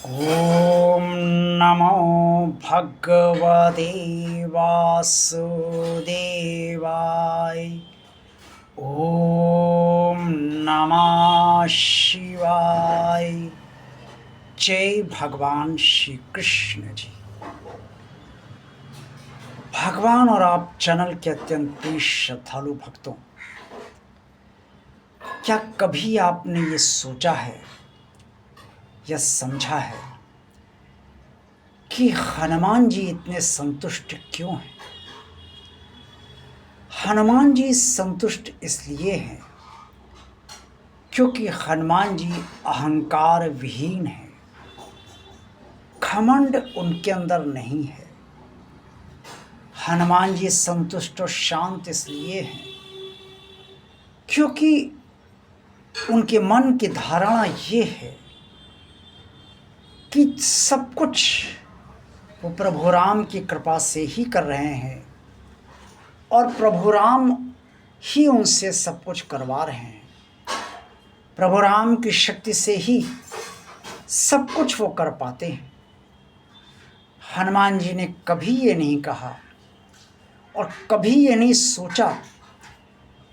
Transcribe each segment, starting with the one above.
ॐ नमो भगवते वासुदेवाय। ॐ नमः शिवाय। जय भगवान श्री कृष्ण जी। भगवान और आप चैनल के अत्यंत प्रिय श्रद्धालु भक्तों, क्या कभी आपने ये सोचा है या समझा है कि हनुमान जी इतने संतुष्ट क्यों हैं? हनुमान जी संतुष्ट इसलिए हैं क्योंकि हनुमान जी अहंकार विहीन हैं, घमंड उनके अंदर नहीं है। हनुमान जी संतुष्ट और शांत इसलिए हैं क्योंकि उनके मन की धारणा ये है कि सब कुछ वो प्रभु राम की कृपा से ही कर रहे हैं और प्रभु राम ही उनसे सब कुछ करवा रहे हैं। प्रभु राम की शक्ति से ही सब कुछ वो कर पाते हैं। हनुमान जी ने कभी ये नहीं कहा और कभी ये नहीं सोचा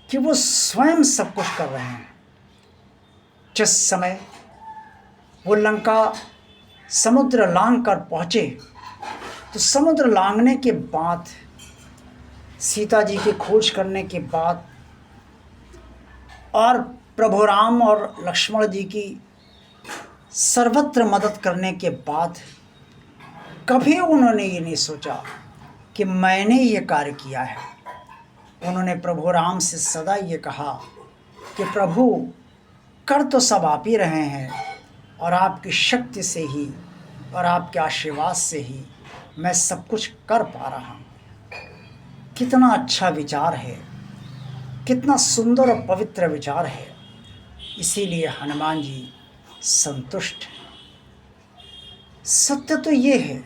कि वो स्वयं सब कुछ कर रहे हैं। जिस समय वो लंका समुद्र लांघ कर पहुँचे तो समुद्र लांघने के बाद, सीता जी की खोज करने के बाद और प्रभु राम और लक्ष्मण जी की सर्वत्र मदद करने के बाद कभी उन्होंने ये नहीं सोचा कि मैंने ये कार्य किया है। उन्होंने प्रभु राम से सदा ये कहा कि प्रभु, कर तो सब आप ही रहे हैं और आपकी शक्ति से ही और आपके आशीर्वाद से ही मैं सब कुछ कर पा रहा हूँ। कितना अच्छा विचार है, कितना सुंदर और पवित्र विचार है। इसीलिए हनुमान जी संतुष्ट हैं। सत्य तो ये है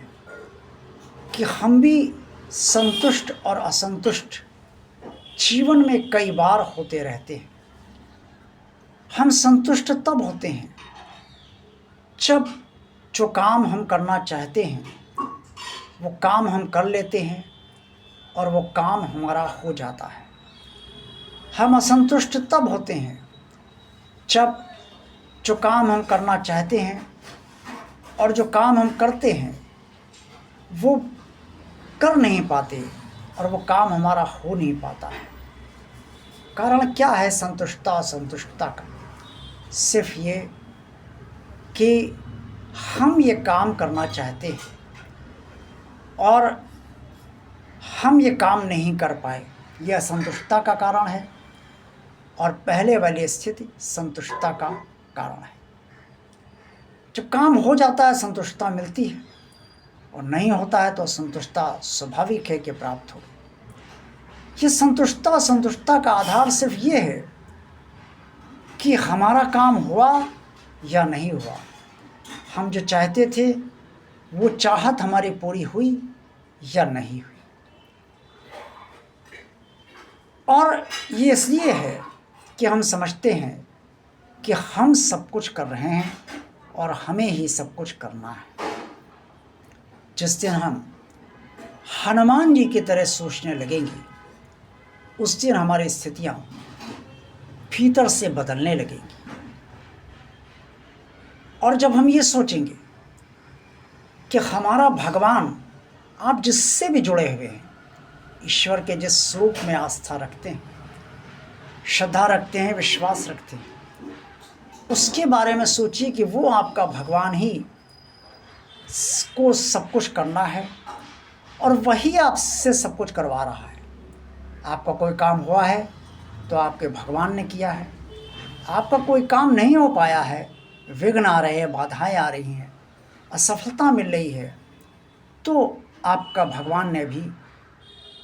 कि हम भी संतुष्ट और असंतुष्ट जीवन में कई बार होते रहते हैं। हम संतुष्ट तब होते हैं जब जो काम हम करना चाहते हैं वो काम हम कर लेते हैं और वो काम हमारा हो जाता है। हम असंतुष्ट तब होते हैं जब जो काम हम करना चाहते हैं और जो काम हम करते हैं वो कर नहीं पाते और वो काम हमारा हो नहीं पाता है। कारण क्या है संतुष्टता असंतुष्टता का? सिर्फ ये कि हम ये काम करना चाहते हैं और हम ये काम नहीं कर पाए, ये असंतुष्टता का कारण है। और पहले वाली स्थिति संतुष्टता का कारण है। जब काम हो जाता है संतुष्टता मिलती है और नहीं होता है तो असंतुष्टता स्वाभाविक है कि प्राप्त हो। ये संतुष्टता का आधार सिर्फ ये है कि हमारा काम हुआ या नहीं हुआ, हम जो चाहते थे वो चाहत हमारी पूरी हुई या नहीं हुई। और ये इसलिए है कि हम समझते हैं कि हम सब कुछ कर रहे हैं और हमें ही सब कुछ करना है। जिस दिन हम हनुमान जी की तरह सोचने लगेंगे उस दिन हमारी स्थितियां भीतर से बदलने लगेंगी। और जब हम ये सोचेंगे कि हमारा भगवान, आप जिससे भी जुड़े हुए हैं, ईश्वर के जिस स्वरूप में आस्था रखते हैं, श्रद्धा रखते हैं, विश्वास रखते हैं, उसके बारे में सोचिए कि वो आपका भगवान ही को सब कुछ करना है और वही आपसे सब कुछ करवा रहा है। आपका कोई काम हुआ है तो आपके भगवान ने किया है। आपका कोई काम नहीं हो पाया है, विघ्न आ रहे हैं, बाधाएं आ रही हैं, असफलता मिल रही है, तो आपका भगवान ने भी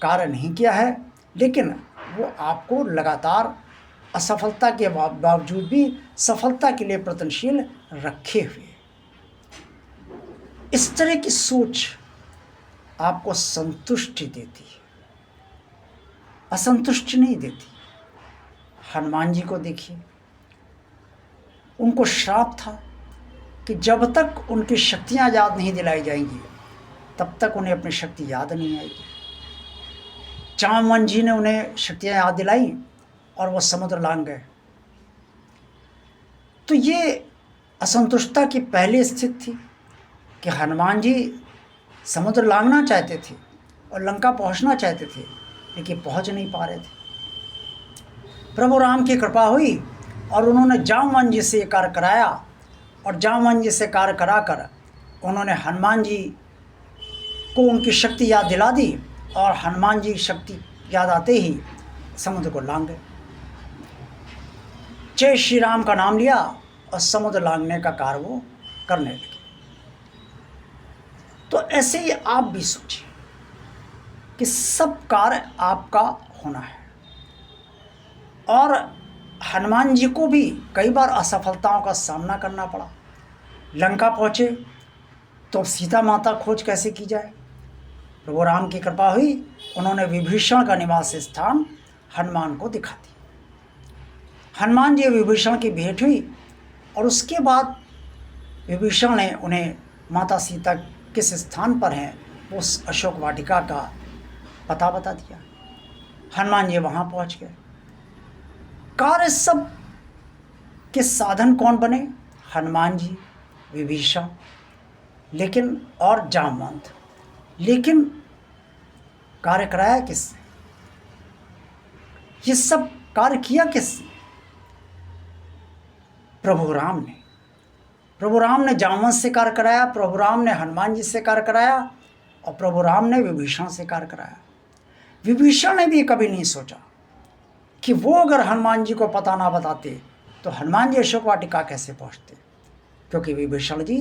कार्य नहीं किया है, लेकिन वो आपको लगातार असफलता के बावजूद भी सफलता के लिए प्रयत्नशील रखे हुए। इस तरह की सोच आपको संतुष्टि देती है, असंतुष्टि नहीं देती। हनुमान जी को देखिए, उनको श्राप था कि जब तक उनकी शक्तियाँ याद नहीं दिलाई जाएंगी तब तक उन्हें अपनी शक्ति याद नहीं आएगी। जामवंत जी ने उन्हें शक्तियाँ याद दिलाई और वो समुद्र लांघ गए। तो ये असंतुष्टता की पहली स्थिति थी कि हनुमान जी समुद्र लांघना चाहते थे और लंका पहुंचना चाहते थे, लेकिन पहुंच नहीं पा रहे थे। प्रभु राम की कृपा हुई और उन्होंने जामवंत जी से ये कार्य कराया, और जामवंत जी से कार्य कराकर उन्होंने हनुमान जी को उनकी शक्ति याद दिला दी, और हनुमान जी की शक्ति याद आते ही समुद्र को लांघ गए। जय श्री राम का नाम लिया और समुद्र लांघने का कार्य वो करने लगे। तो ऐसे ही आप भी सोचिए कि सब कार्य आपका होना है। और हनुमान जी को भी कई बार असफलताओं का सामना करना पड़ा। लंका पहुँचे तो सीता माता खोज कैसे की जाए। प्रभु राम की कृपा हुई, उन्होंने विभीषण का निवास स्थान हनुमान को दिखा दिया। हनुमान जी विभीषण की भेंट हुई और उसके बाद विभीषण ने उन्हें माता सीता किस स्थान पर हैं उस अशोक वाटिका का पता बता दिया। हनुमान जी वहाँ पहुँच गए। कार्य सब के साधन कौन बने? हनुमान जी, विभीषण, लेकिन और जामवंत। लेकिन कार्य कराया किसने? ये सब कार्य किया किसने? प्रभु राम ने। प्रभु राम ने जामवंत से कार्य कराया, प्रभु राम ने हनुमान जी से कार्य कराया, और प्रभु राम ने विभीषण से कार्य कराया। विभीषण ने भी कभी नहीं सोचा कि वो अगर हनुमान जी को पता ना बताते तो हनुमान जी अशोक वाटिका कैसे पहुँचते, क्योंकि विभीषण जी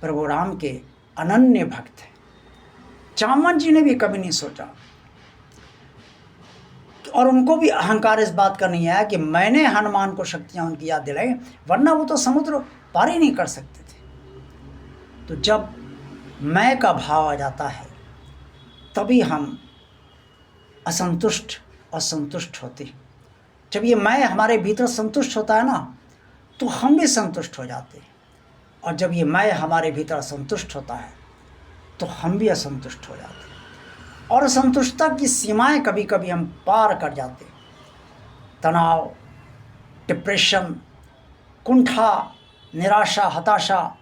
प्रभु राम के अनन्य भक्त हैं। जामवंत जी ने भी कभी नहीं सोचा, और उनको भी अहंकार इस बात का नहीं आया कि मैंने हनुमान को शक्तियाँ उनकी याद दिलाई, वरना वो तो समुद्र पार ही नहीं कर सकते थे। तो जब मैं का भाव आ जाता है तभी हम असंतुष्ट और संतुष्ट होते हैं। जब ये मैं हमारे भीतर संतुष्ट होता है ना, तो हम भी संतुष्ट हो जाते हैं, और जब ये मैं हमारे भीतर असंतुष्ट होता है तो हम भी असंतुष्ट हो जाते हैं, और असंतुष्टता की सीमाएं कभी कभी हम पार कर जाते हैं। तनाव, डिप्रेशन, कुंठा, निराशा, हताशा,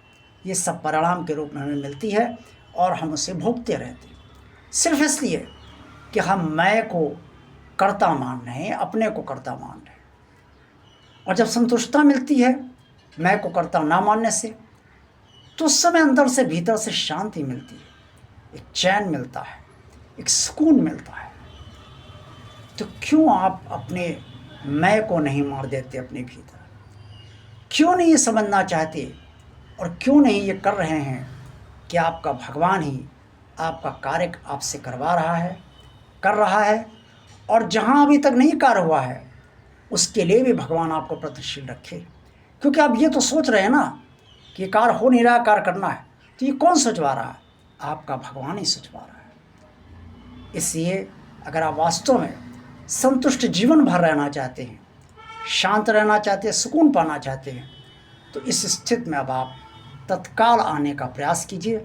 ये सब परिणाम के रूप में हमें मिलती है और हम उसे भोगते रहते हैं, सिर्फ इसलिए कि हम मैं को कर्ता मान रहे हैं, अपने को कर्ता मान रहे हैं। और जब संतुष्टता मिलती है मैं को कर्ता ना मानने से, तो उस समय अंदर से भीतर से शांति मिलती है, एक चैन मिलता है, एक सुकून मिलता है। तो क्यों आप अपने मैं को नहीं मार देते अपने भीतर? क्यों नहीं ये समझना चाहते, और क्यों नहीं ये कर रहे हैं कि आपका भगवान ही आपका कार्य आपसे करवा रहा है, कर रहा है, और जहाँ अभी तक नहीं कार्य हुआ है उसके लिए भी भगवान आपको प्रयत्नशील रखे। क्योंकि आप ये तो सोच रहे हैं ना कि कार्य हो नहीं रहा, कार्य करना है, तो ये कौन सोचवा रहा है? आपका भगवान ही सोचवा रहा है। इसलिए अगर आप वास्तव में संतुष्ट जीवन भर रहना चाहते हैं, शांत रहना चाहते हैं, सुकून पाना चाहते हैं, तो इस स्थिति में अब आप तत्काल आने का प्रयास कीजिए।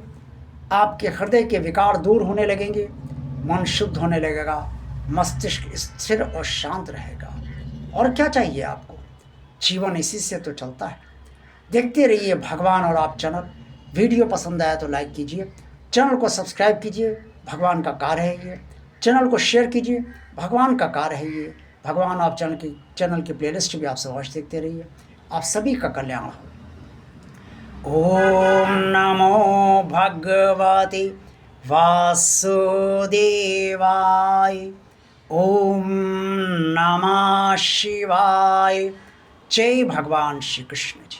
आपके हृदय के विकार दूर होने लगेंगे, मन शुद्ध होने लगेगा, मस्तिष्क स्थिर और शांत रहेगा। और क्या चाहिए आपको? जीवन इसी से तो चलता है। देखते रहिए भगवान और आप चैनल। वीडियो पसंद आया तो लाइक कीजिए, चैनल को सब्सक्राइब कीजिए, भगवान का कार्य है ये। चैनल को शेयर कीजिए, भगवान का कार्य है ये। भगवान आप चैनल की प्लेलिस्ट भी आप अवश्य देखते रहिए। आप सभी का कल्याण हो। ओम नमो भगवते वासुदेवाय। ओम नमः शिवाय। जय भगवान श्री कृष्ण जी।